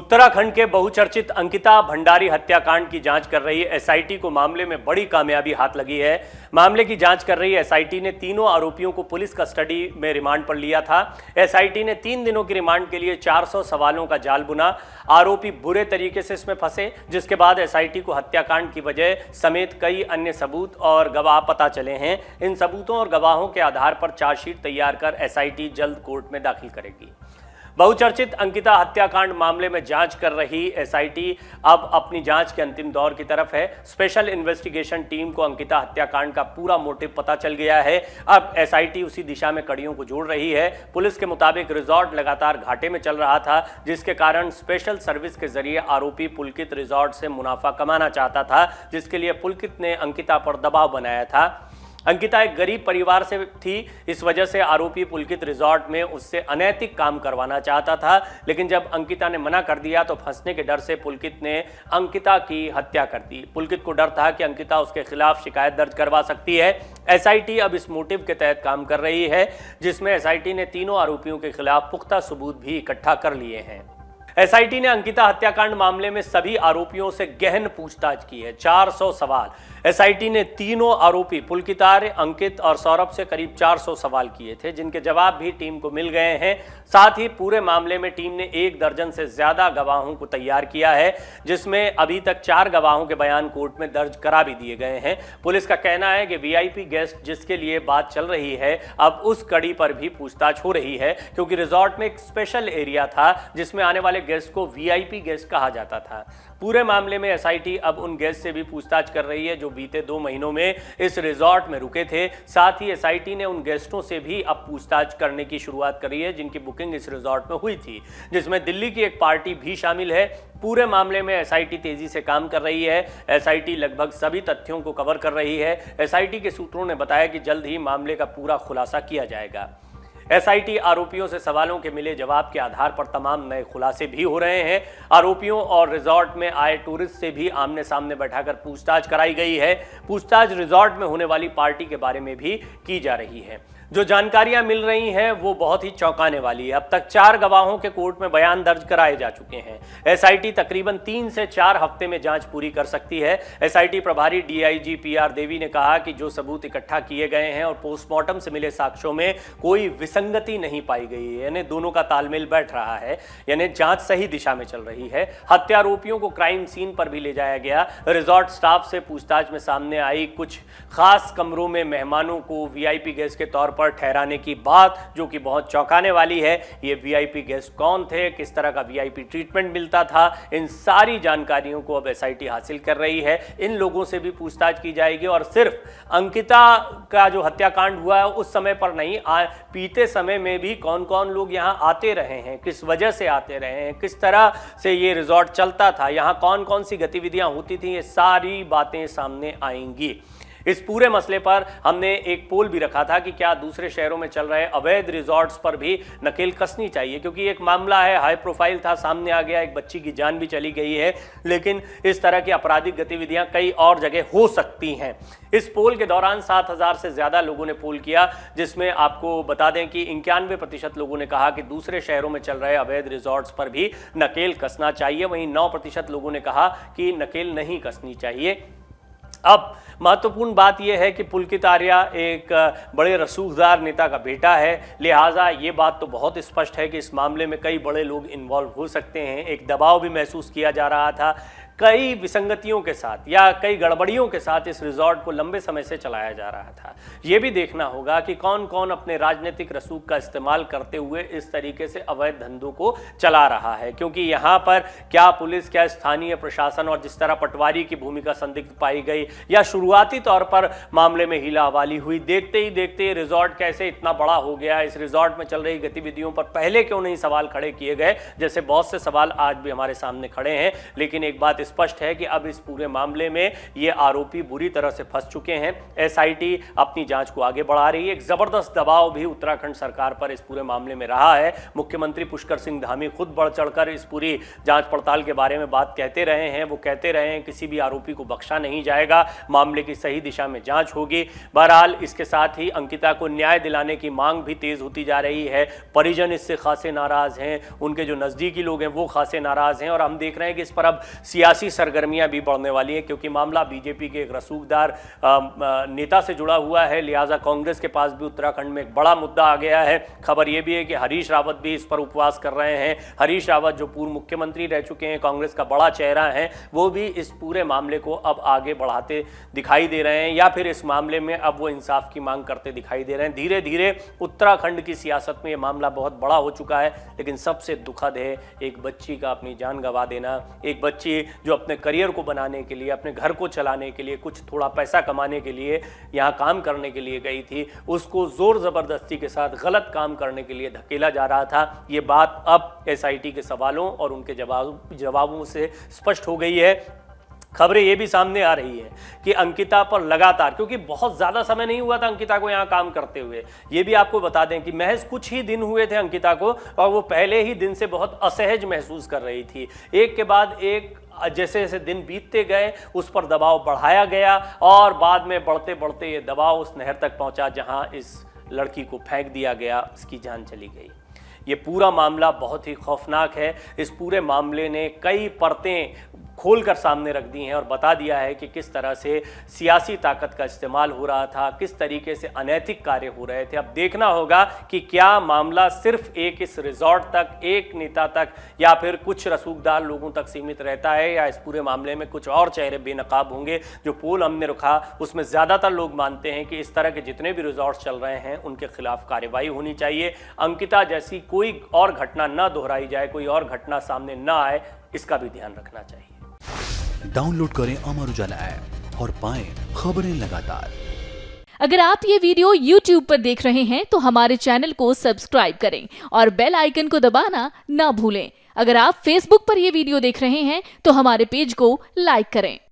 उत्तराखंड के बहुचर्चित अंकिता भंडारी हत्याकांड की जांच कर रही एसआईटी को मामले में बड़ी कामयाबी हाथ लगी है। मामले की जांच कर रही एसआईटी ने तीनों आरोपियों को पुलिस कस्टडी में रिमांड पर लिया था। एसआईटी ने 3 दिनों की रिमांड के लिए 400 सवालों का जाल बुना। आरोपी बुरे तरीके से इसमें फंसे, जिसके बाद एसआईटी को हत्याकांड की वजह समेत कई अन्य सबूत और गवाह पता चले हैं। इन सबूतों और गवाहों के आधार पर चार्जशीट तैयार कर एसआईटी जल्द कोर्ट में दाखिल करेगी। बहुचर्चित अंकिता हत्याकांड मामले में जांच कर रही एसआईटी अब अपनी जांच के अंतिम दौर की तरफ है। स्पेशल इन्वेस्टिगेशन टीम को अंकिता हत्याकांड का पूरा मोटिव पता चल गया है। अब एसआईटी उसी दिशा में कड़ियों को जोड़ रही है। पुलिस के मुताबिक रिजॉर्ट लगातार घाटे में चल रहा था, जिसके कारण स्पेशल सर्विस के जरिए आरोपी पुलकित रिजॉर्ट से मुनाफा कमाना चाहता था, जिसके लिए पुलकित ने अंकिता पर दबाव बनाया था। अंकिता एक गरीब परिवार से थी, इस वजह से आरोपी पुलकित रिजॉर्ट में उससे अनैतिक काम करवाना चाहता था, लेकिन जब अंकिता ने मना कर दिया तो फंसने के डर से पुलकित ने अंकिता की हत्या कर दी। पुलकित को डर था कि अंकिता उसके खिलाफ शिकायत दर्ज करवा सकती है। एसआईटी अब इस मोटिव के तहत काम कर रही है, जिसमें एसआईटी ने तीनों आरोपियों के खिलाफ पुख्ता सबूत भी इकट्ठा कर लिए हैं। एसआईटी ने अंकिता हत्याकांड मामले में सभी आरोपियों से गहन पूछताछ की है। 400 सवाल एसआईटी ने तीनों आरोपी पुलकितार, अंकित और सौरभ से करीब 400 सवाल किए थे, जिनके जवाब भी टीम को मिल गए हैं। साथ ही पूरे मामले में टीम ने 1 दर्जन से ज्यादा गवाहों को तैयार किया है, जिसमें अभी तक 4 गवाहों के बयान कोर्ट में दर्ज करा भी दिए गए हैं। पुलिस का कहना है कि वीआईपी गेस्ट जिसके लिए बात चल रही है, अब उस कड़ी पर भी पूछताछ हो रही है, क्योंकि रिजॉर्ट में एक स्पेशल एरिया था जिसमें आने वाले गेस्ट को वीआईपी गेस्ट कहा जाता था। पूरे मामले में एसआईटी अब उन गेस्ट से भी पूछताछ कर रही है जो बीते 2 महीनों में इस रिजॉर्ट में रुके थे। साथ ही एसआईटी ने उन गेस्टों से भी अब पूछताछ करने की शुरुआत करी है जिनकी बुकिंग इस रिजॉर्ट में हुई थी, जिसमें दिल्ली की एक पार्टी भी शामिल है। पूरे मामले में एसआईटी तेजी से काम कर रही है। एसआईटी लगभग सभी तथ्यों को कवर कर रही है। एसआईटी के सूत्रों ने बताया कि जल्द ही मामले का पूरा खुलासा किया जाएगा। एसआईटी आरोपियों से सवालों के मिले जवाब के आधार पर तमाम नए खुलासे भी हो रहे हैं। आरोपियों और रिजॉर्ट में आए टूरिस्ट से भी आमने सामने बैठाकर पूछताछ कराई गई है। पूछताछ रिजॉर्ट में होने वाली पार्टी के बारे में भी की जा रही है। जो जानकारियां मिल रही हैं वो बहुत ही चौंकाने वाली है। अब तक 4 गवाहों के कोर्ट में बयान दर्ज कराए जा चुके हैं। एसआईटी तकरीबन 3 से 4 हफ्ते में जांच पूरी कर सकती है। एसआईटी प्रभारी डीआईजी पीआर देवी ने कहा कि जो सबूत इकट्ठा किए गए हैं और पोस्टमार्टम से मिले साक्ष्यों में कोई विसंगति नहीं पाई गई है, यानी दोनों का तालमेल बैठ रहा है, यानी जांच सही दिशा में चल रही है। हत्यारोपियों को क्राइम सीन पर भी ले जाया गया। रिजॉर्ट स्टाफ से पूछताछ में सामने आई कुछ खास कमरों में मेहमानों को वीआईपी गेस्ट के तौर पर ठहराने की बात, जो कि बहुत चौंकाने वाली है। ये वीआईपी गेस्ट कौन थे, किस तरह का वीआईपी ट्रीटमेंट मिलता था, इन सारी जानकारियों को अब एसआईटी हासिल कर रही है। इन लोगों से भी पूछताछ की जाएगी और सिर्फ अंकिता का जो हत्याकांड हुआ है उस समय पर नहीं, बीते समय में भी कौन कौन लोग यहाँ आते रहे हैं, किस वजह से आते रहे हैं, किस तरह से ये रिजॉर्ट चलता था, यहाँ कौन कौन सी गतिविधियां होती थी, ये सारी बातें सामने आएंगी। इस पूरे मसले पर हमने एक पोल भी रखा था कि क्या दूसरे शहरों में चल रहे अवैध रिजॉर्ट्स पर भी नकेल कसनी चाहिए, क्योंकि एक मामला है, हाई प्रोफाइल था, सामने आ गया, एक बच्ची की जान भी चली गई है, लेकिन इस तरह की आपराधिक गतिविधियां कई और जगह हो सकती हैं। इस पोल के दौरान 7000 से ज्यादा लोगों ने पोल किया, जिसमें आपको बता दें कि 91% लोगों ने कहा कि दूसरे शहरों में चल रहे अवैध रिजॉर्ट्स पर भी नकेल कसना चाहिए। वहीं 9% लोगों ने कहा कि नकेल नहीं कसनी चाहिए। अब महत्वपूर्ण बात यह है कि पुलकित आर्या एक बड़े रसूखदार नेता का बेटा है, लिहाजा ये बात तो बहुत स्पष्ट है कि इस मामले में कई बड़े लोग इन्वॉल्व हो सकते हैं। एक दबाव भी महसूस किया जा रहा था। कई विसंगतियों के साथ या कई गड़बड़ियों के साथ इस रिजॉर्ट को लंबे समय से चलाया जा रहा था। यह भी देखना होगा कि कौन कौन अपने राजनीतिक रसूख का इस्तेमाल करते हुए इस तरीके से अवैध धंधों को चला रहा है, क्योंकि यहाँ पर क्या पुलिस, क्या स्थानीय प्रशासन और जिस तरह पटवारी की भूमिका संदिग्ध पाई गई या शुरुआती तौर पर मामले में हीला हवाली हुई, देखते ही देखते रिजॉर्ट कैसे इतना बड़ा हो गया, इस रिजॉर्ट में चल रही गतिविधियों पर पहले क्यों नहीं सवाल खड़े किए गए, जैसे बहुत से सवाल आज भी हमारे सामने खड़े हैं। लेकिन एक बात स्पष्ट है कि अब इस पूरे मामले में ये आरोपी बुरी तरह से फंस चुके हैं। एसआईटी अपनी जांच को आगे बढ़ा रही है। एक जबरदस्त दबाव भी उत्तराखंड सरकार पर इस पूरे मामले में रहा है। मुख्यमंत्री पुष्कर सिंह धामी खुद बढ़ चढ़कर इस पूरी जांच पड़ताल के बारे में बात कहते रहे हैं। वो कहते रहे हैं किसी भी आरोपी को बख्शा नहीं जाएगा, मामले की सही दिशा में जांच होगी। बहरहाल इसके साथ ही अंकिता को न्याय दिलाने की मांग भी तेज होती जा रही है। परिजन इससे खासे नाराज हैं, उनके जो नजदीकी लोग हैं वो खासे नाराज हैं और हम देख रहे हैं कि इस पर अब सियासी सरगर्मियां भी बढ़ने वाली हैं, क्योंकि मामला बीजेपी के एक रसूखदार नेता से जुड़ा हुआ है। लिहाजा कांग्रेस के पास भी उत्तराखंड में एक बड़ा मुद्दा आ गया है। खबर यह भी है कि हरीश रावत भी इस पर उपवास कर रहे हैं। हरीश रावत जो पूर्व मुख्यमंत्री रह चुके हैं, कांग्रेस का बड़ा चेहरा है, वो भी इस पूरे मामले को अब आगे बढ़ाते दिखाई दे रहे हैं या फिर इस मामले में अब वो इंसाफ की मांग करते दिखाई दे रहे हैं। धीरे धीरे उत्तराखंड की सियासत में ये मामला बहुत बड़ा हो चुका है। लेकिन सबसे दुखद है एक बच्ची का अपनी जान गंवा देना। एक बच्ची जो अपने करियर को बनाने के लिए, अपने घर को चलाने के लिए, कुछ थोड़ा पैसा कमाने के लिए यहाँ काम करने के लिए गई थी, उसको जोर जबरदस्ती के साथ गलत काम करने के लिए धकेला जा रहा था। ये बात अब एसआईटी के सवालों और उनके जवाबों से स्पष्ट हो गई है। खबरें ये भी सामने आ रही है कि अंकिता पर लगातार, क्योंकि बहुत ज़्यादा समय नहीं हुआ था अंकिता को यहाँ काम करते हुए, ये भी आपको बता दें कि महज कुछ ही दिन हुए थे अंकिता को और वो पहले ही दिन से बहुत असहज महसूस कर रही थी। एक के बाद एक जैसे जैसे दिन बीतते गए उस पर दबाव बढ़ाया गया और बाद में बढ़ते बढ़ते ये दबाव उस नहर तक पहुँचा जहाँ इस लड़की को फेंक दिया गया, उसकी जान चली गई। ये पूरा मामला बहुत ही खौफनाक है। इस पूरे मामले ने कई परतें खोलकर सामने रख दी हैं और बता दिया है कि किस तरह से सियासी ताकत का इस्तेमाल हो रहा था, किस तरीके से अनैतिक कार्य हो रहे थे। अब देखना होगा कि क्या मामला सिर्फ एक इस रिजॉर्ट तक, एक नेता तक या फिर कुछ रसूखदार लोगों तक सीमित रहता है या इस पूरे मामले में कुछ और चेहरे बेनकाब होंगे। जो पोल हमने रखा उसमें ज़्यादातर लोग मानते हैं कि इस तरह के जितने भी रिजॉर्ट चल रहे हैं उनके खिलाफ कार्रवाई होनी चाहिए। अंकिता जैसी कोई और घटना न दोहराई जाए, कोई और घटना सामने न आए, इसका भी ध्यान रखना चाहिए। डाउनलोड करें अमर उजाला ऐप और पाएं खबरें लगातार। अगर आप ये वीडियो YouTube पर देख रहे हैं तो हमारे चैनल को सब्सक्राइब करें और बेल आइकन को दबाना ना भूलें। अगर आप Facebook पर ये वीडियो देख रहे हैं तो हमारे पेज को लाइक करें।